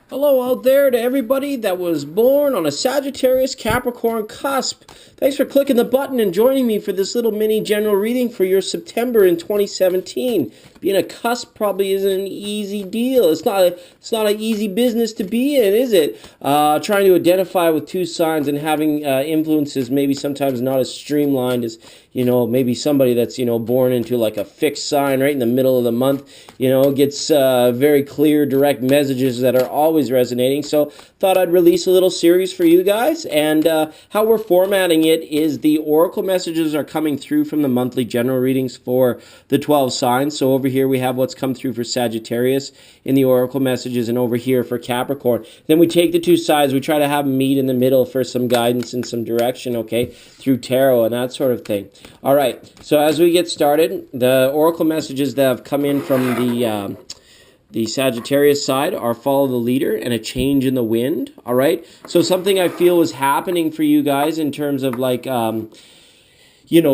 Hello out there to everybody that was born on a Sagittarius Capricorn cusp. Thanks for clicking the button and joining me for this little mini general reading for your September in 2017. Being a cusp probably isn't an easy deal. It's not an easy business to be in, is it? Trying to identify with two signs and having influences maybe sometimes not as streamlined as maybe somebody that's born into like a fixed sign right in the middle of the month gets very clear direct messages that are always resonating. So thought I'd release a little series for you guys, and how we're formatting it is the oracle messages are coming through from the monthly general readings for the 12 signs. So over here we have what's come through for Sagittarius in the oracle messages, and over here for Capricorn. Then we take the two sides, we try to have them meet in the middle for some guidance and some direction, okay, through tarot and that sort of thing. All right, so as we get started, the oracle messages that have come in from the Sagittarius side are follow the leader and a change in the wind. All right, so something I feel was happening for you guys in terms of like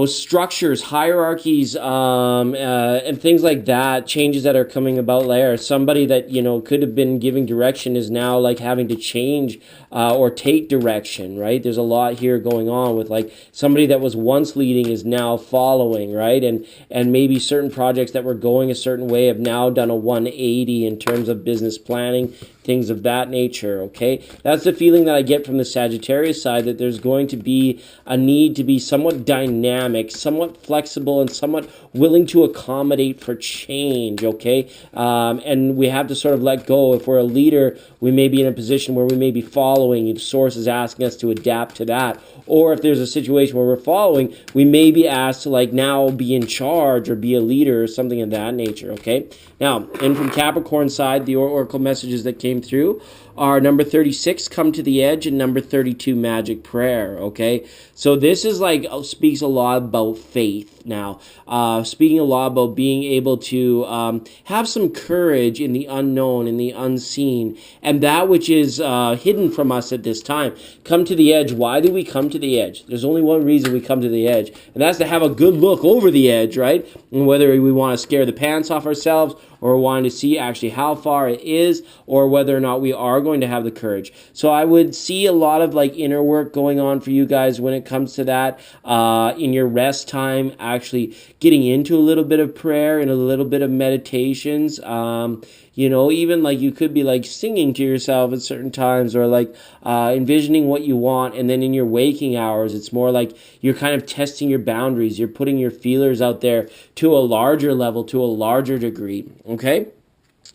structures, hierarchies, and things like that, changes that are coming about there. Somebody that, could have been giving direction is now like having to change or take direction, right? There's a lot here going on with like somebody that was once leading is now following, right? And maybe certain projects that were going a certain way have now done a 180 in terms of business planning, things of that nature, okay? That's the feeling that I get from the Sagittarius side, that there's going to be a need to be somewhat dynamic, somewhat flexible, and somewhat willing to accommodate for change, okay? And we have to sort of let go. If we're a leader, we may be in a position where we may be following, if source is asking us to adapt to that. Or if there's a situation where we're following, we may be asked to like now be in charge or be a leader or something of that nature, okay? Now, and from Capricorn side, the oracle messages that came through are number 36, come to the edge, and number 32, magic prayer, okay? So this is like, speaks a lot about faith now, speaking a lot about being able to have some courage in the unknown, in the unseen, and that which is hidden from us at this time. Come to the edge. Why do we come to the edge? There's only one reason we come to the edge, and that's to have a good look over the edge, right? And whether we want to scare the pants off ourselves, or wanting to see actually how far it is, or whether or not we are going to have the courage. So I would see a lot of like inner work going on for you guys when it comes to that. In your rest time, actually getting into a little bit of prayer and a little bit of meditations. Even like you could be like singing to yourself at certain times, or like envisioning what you want, and then in your waking hours it's more like you're kind of testing your boundaries, you're putting your feelers out there to a larger level, to a larger degree, okay?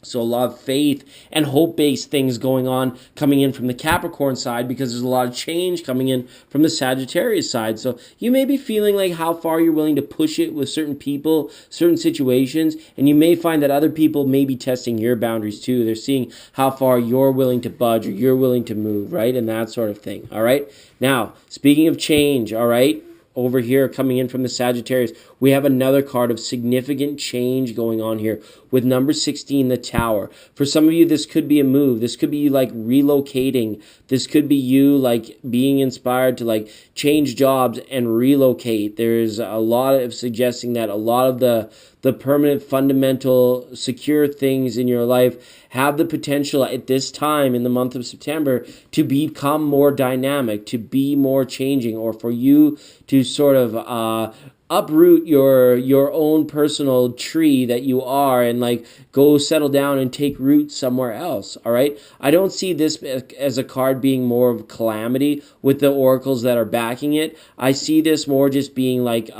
So a lot of faith and hope-based things going on coming in from the Capricorn side, because there's a lot of change coming in from the Sagittarius side. So you may be feeling like how far you're willing to push it with certain people, certain situations, and you may find that other people may be testing your boundaries too. They're seeing how far you're willing to budge or you're willing to move, right? And that sort of thing, all right? Now, speaking of change, all right? Over here, coming in from the Sagittarius, we have another card of significant change going on here with number 16, the Tower. For some of you, this could be a move. This could be you like relocating. This could be you like being inspired to like change jobs and relocate. There's a lot of suggesting that a lot of the permanent, fundamental, secure things in your life have the potential at this time in the month of September to become more dynamic, to be more changing, or for you to sort of uproot your own personal tree that you are and like go settle down and take root somewhere else. All right, I don't see this as a card being more of calamity with the oracles that are backing it. I see this more just being like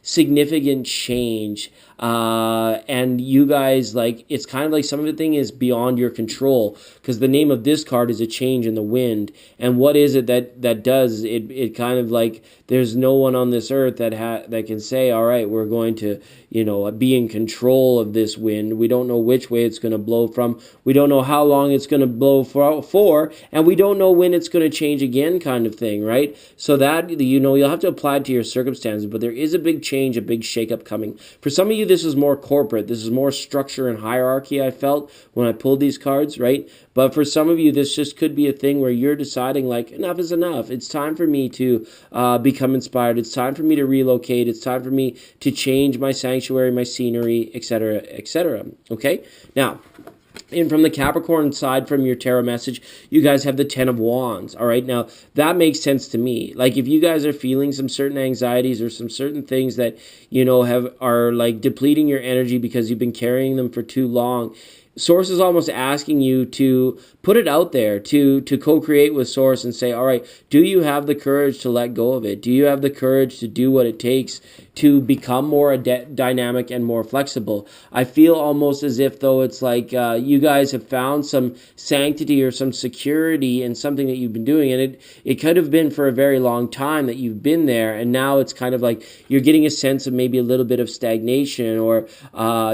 significant change, and you guys, like, it's kind of like some of the thing is beyond your control, because the name of this card is a change in the wind. And what is it that does it kind of like there's no one on this earth that can say, all right, we're going to be in control of this wind. We don't know which way it's going to blow from, we don't know how long it's going to blow for, and we don't know when it's going to change again, kind of thing, right? So that you'll have to apply it to your circumstances, but there is a big change, a big shakeup coming. For some of you, this is more corporate. This is more structure and hierarchy, I felt when I pulled these cards, right? But for some of you, this just could be a thing where you're deciding, like, enough is enough. It's time for me to become inspired. It's time for me to relocate. It's time for me to change my sanctuary, my scenery, etc., etc. Okay? Now, And from the Capricorn side, from your tarot message, you guys have the 10 of Wands. All right. Now, that makes sense to me. Like, if you guys are feeling some certain anxieties or some certain things that, are like depleting your energy because you've been carrying them for too long, Source is almost asking you to put it out there, to co-create with Source and say, all right, do you have the courage to let go of it? Do you have the courage to do what it takes to become more dynamic and more flexible? I feel almost as if, though, it's like you guys have found some sanctity or some security in something that you've been doing, and it could have been for a very long time that you've been there, and now it's kind of like you're getting a sense of maybe a little bit of stagnation, or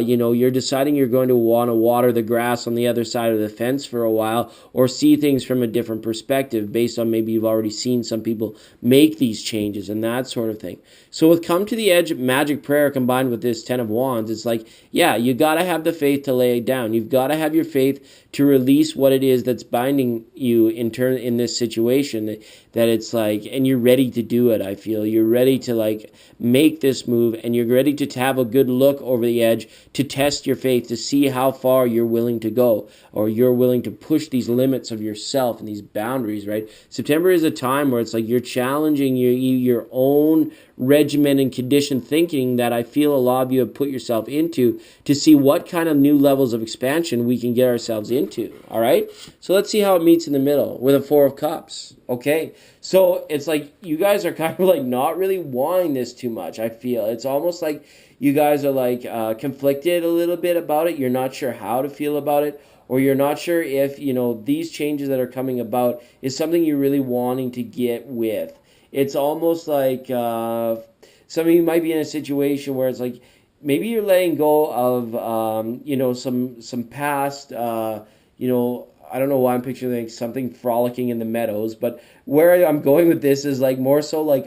you're deciding you're going to want to water the grass on the other side of the fence for a while, or see things from a different perspective based on maybe you've already seen some people make these changes and that sort of thing. So with Come to the Edge magic prayer combined with this 10 of Wands, it's like, yeah, you got to have the faith to lay it down. You've got to have your faith to release what it is that's binding you in this situation, that it's like, and you're ready to do it. I feel you're ready to like make this move, and you're ready to have a good look over the edge, to test your faith, to see how far you're willing to go, or you're willing to push these limits of yourself and these boundaries, right? September is a time where it's like you're challenging your own regimen and conditioned thinking that I feel a lot of you have put yourself into, to see what kind of new levels of expansion we can get ourselves into. All right, so let's see how it meets in the middle with a 4 of Cups. Okay, so it's like you guys are kind of like not really wanting this too much. I feel it's almost like you guys are like conflicted a little bit about it. You're not sure how to feel about it, or you're not sure if these changes that are coming about is something you're really wanting to get with. It's almost like some of you might be in a situation where it's like maybe you're letting go of some past I don't know why I'm picturing like something frolicking in the meadows, but where I'm going with this is like more so like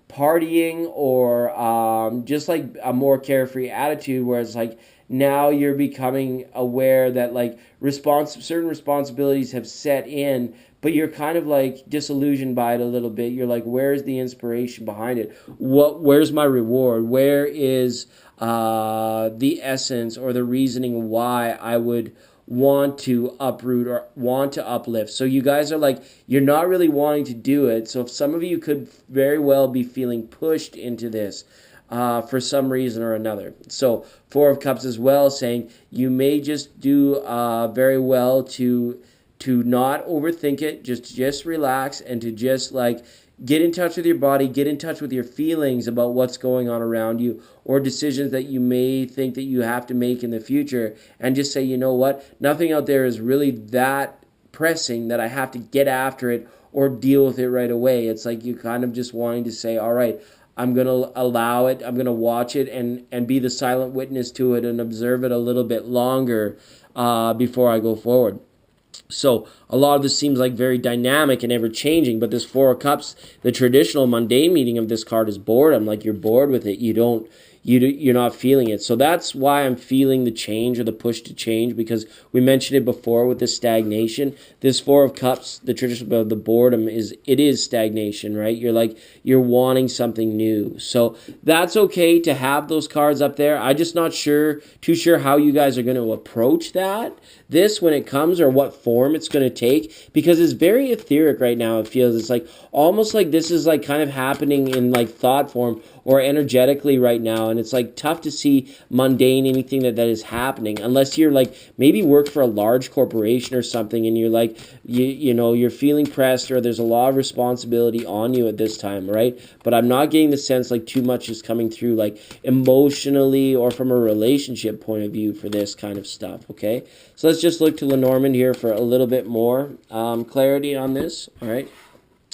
partying, or just like a more carefree attitude, where it's like now you're becoming aware that like certain responsibilities have set in, but you're kind of like disillusioned by it a little bit. You're like, where's the inspiration behind it? Where's my reward? Where is the essence or the reasoning why I would want to uproot or want to uplift? So you guys are like, you're not really wanting to do it. So if some of you could very well be feeling pushed into this for some reason or another. So 4 of Cups as well, saying you may just do very well to not overthink it, just relax, and to just like get in touch with your body, get in touch with your feelings about what's going on around you, or decisions that you may think that you have to make in the future, and just say, you know what, nothing out there is really that pressing that I have to get after it or deal with it right away. It's like you kind of just wanting to say, all right, I'm going to allow it, I'm going to watch it and be the silent witness to it and observe it a little bit longer before I go forward. So a lot of this seems like very dynamic and ever-changing, but this 4 of Cups, the traditional mundane meaning of this card is boredom. Like you're bored with it. You're not feeling it. So that's why I'm feeling the change or the push to change, because we mentioned it before with the stagnation. This 4 of Cups, the traditional of the boredom, is stagnation, right? You're wanting something new. So that's okay to have those cards up there. I'm just not too sure how you guys are going to approach this when it comes, or what form it's going to take, because it's very etheric right now. It feels it's like almost like this is like kind of happening in like thought form or energetically right now, and it's like tough to see mundane anything that is happening unless you're like maybe work for a large corporation or something, and you're like you're feeling pressed, or there's a lot of responsibility on you at this time, right? But I'm not getting the sense like too much is coming through like emotionally or from a relationship point of view for this kind of stuff. Okay, so let's just look to Lenormand here for a little bit more clarity on this. All right,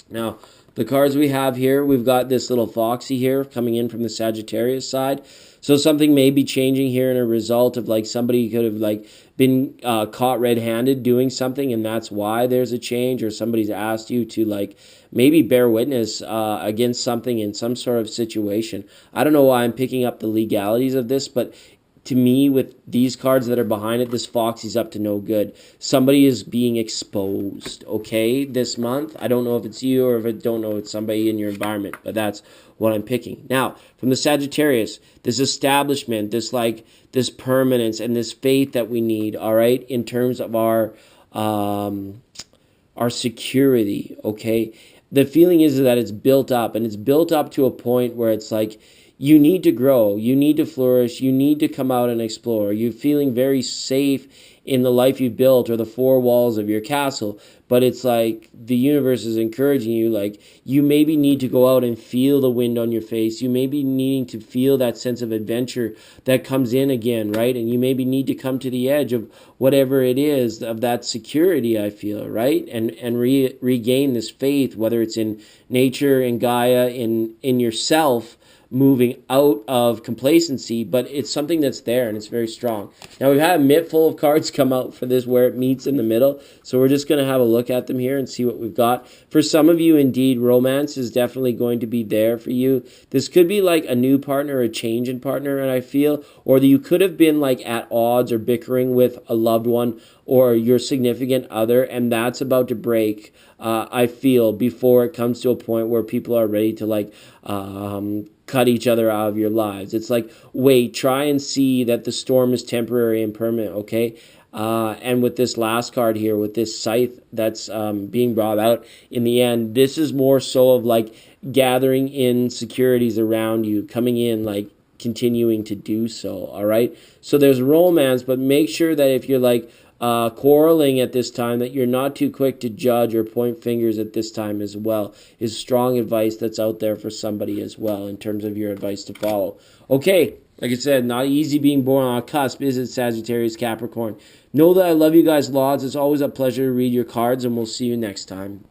now the cards we have here, we've got this little foxy here coming in from the Sagittarius side. So something may be changing here in a result of like somebody could have like been caught red-handed doing something, and that's why there's a change, or somebody's asked you to like maybe bear witness against something in some sort of situation. I don't know why I'm picking up the legalities of this, but to me, with these cards that are behind it, this fox is up to no good. Somebody is being exposed, okay, this month. I don't know if it's you, or if I don't know it's somebody in your environment, but that's what I'm picking. Now, from the Sagittarius, this establishment, this permanence and this faith that we need, all right, in terms of our security, okay? The feeling is that it's built up, and it's built up to a point where it's like, you need to grow, you need to flourish, you need to come out and explore. You're feeling very safe in the life you've built or the four walls of your castle, but it's like the universe is encouraging you, like, you maybe need to go out and feel the wind on your face. You may be needing to feel that sense of adventure that comes in again, right? And you maybe need to come to the edge of whatever it is, of that security, I feel, right? And regain this faith, whether it's in nature, in Gaia, in yourself, moving out of complacency, but it's something that's there and it's very strong. Now, we've had a mitt full of cards come out for this, where it meets in the middle, so we're just going to have a look at them here and see what we've got. For some of you, indeed, romance is definitely going to be there for you. This could be like a new partner, a change in partner, and I feel, or that you could have been like at odds or bickering with a loved one or your significant other, and that's about to break, I feel, before it comes to a point where people are ready to like cut each other out of your lives. It's like, wait, try and see that the storm is temporary and permanent, okay? And with this last card here, with this scythe that's being brought out in the end, this is more so of like gathering insecurities around you, coming in, like continuing to do so, all right? So there's romance, but make sure that if you're like quarreling at this time, that you're not too quick to judge or point fingers at this time as well, is strong advice that's out there for somebody as well in terms of your advice to follow. Okay, like I said, not easy being born on a cusp, is it, Sagittarius, Capricorn? Know that I love you guys lots. It's always a pleasure to read your cards, and we'll see you next time.